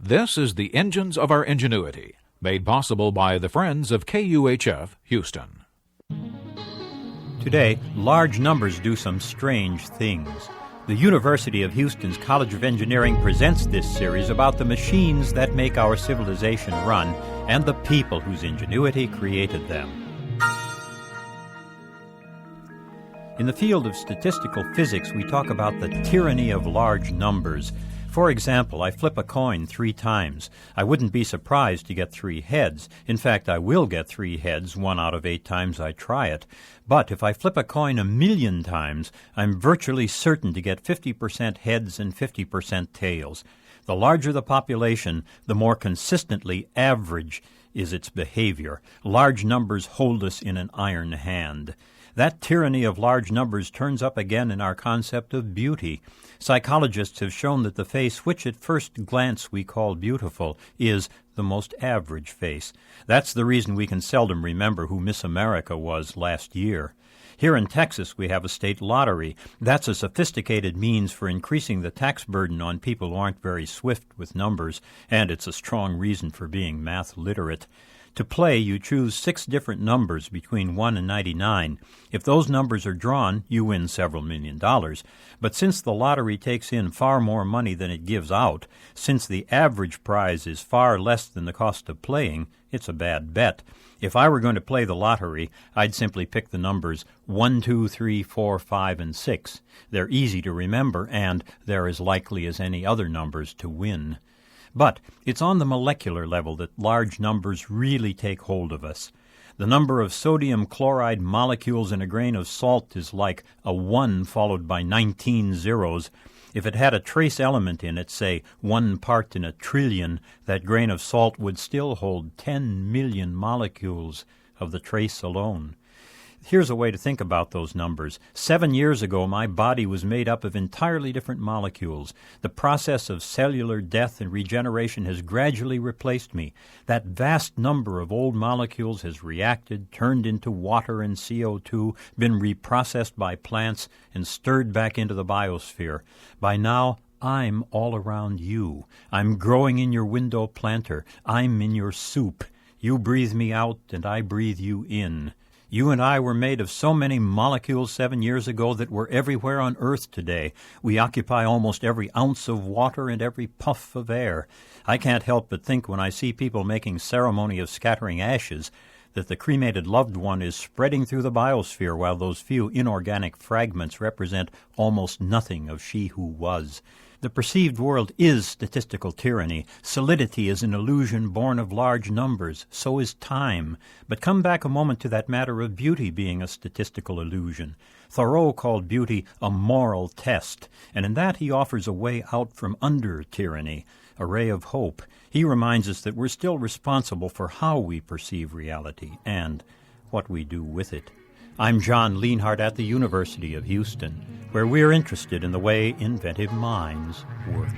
This is the Engines of Our Ingenuity, made possible by the friends of KUHF Houston. Today, large numbers do some strange things. The University of Houston's College of Engineering presents this series about the machines that make our civilization run and the people whose ingenuity created them. In the field of statistical physics, we talk about the tyranny of large numbers. For example, I flip a coin 3 times. I wouldn't be surprised to get 3 heads. In fact, I will get 3 heads 1 out of 8 times I try it. But if I flip a coin 1,000,000 times, I'm virtually certain to get 50% heads and 50% tails. The larger the population, the more consistently average is its behavior. Large numbers hold us in an iron hand. That tyranny of large numbers turns up again in our concept of beauty. Psychologists have shown that the face which at first glance we call beautiful is the most average face. That's the reason we can seldom remember who Miss America was last year. Here in Texas, we have a state lottery. That's a sophisticated means for increasing the tax burden on people who aren't very swift with numbers, and it's a strong reason for being math literate. To play, you choose 6 different numbers between 1 and 99. If those numbers are drawn, you win several $1,000,000. But since the lottery takes in far more money than it gives out, since the average prize is far less than the cost of playing, it's a bad bet. If I were going to play the lottery, I'd simply pick the numbers 1, 2, 3, 4, 5, and 6. They're easy to remember, and they're as likely as any other numbers to win. But it's on the molecular level that large numbers really take hold of us. The number of sodium chloride molecules in a grain of salt is like a 1 followed by 19 zeros. If it had a trace element in it, say 1 part in a trillion, that grain of salt would still hold 10 million molecules of the trace alone. Here's a way to think about those numbers. 7 years ago, my body was made up of entirely different molecules. The process of cellular death and regeneration has gradually replaced me. That vast number of old molecules has reacted, turned into water and CO2, been reprocessed by plants, and stirred back into the biosphere. By now, I'm all around you. I'm growing in your window planter. I'm in your soup. You breathe me out, and I breathe you in. You and I were made of so many molecules 7 years ago that we're everywhere on Earth today. We occupy almost every ounce of water and every puff of air. I can't help but think when I see people making ceremony of scattering ashes that the cremated loved one is spreading through the biosphere while those few inorganic fragments represent almost nothing of she who was. The perceived world is statistical tyranny. Solidity is an illusion born of large numbers. So is time. But come back a moment to that matter of beauty being a statistical illusion. Thoreau called beauty a moral test, and in that he offers a way out from under tyranny, a ray of hope. He reminds us that we're still responsible for how we perceive reality and what we do with it. I'm John Lienhardt at the University of Houston, where we're interested in the way inventive minds work.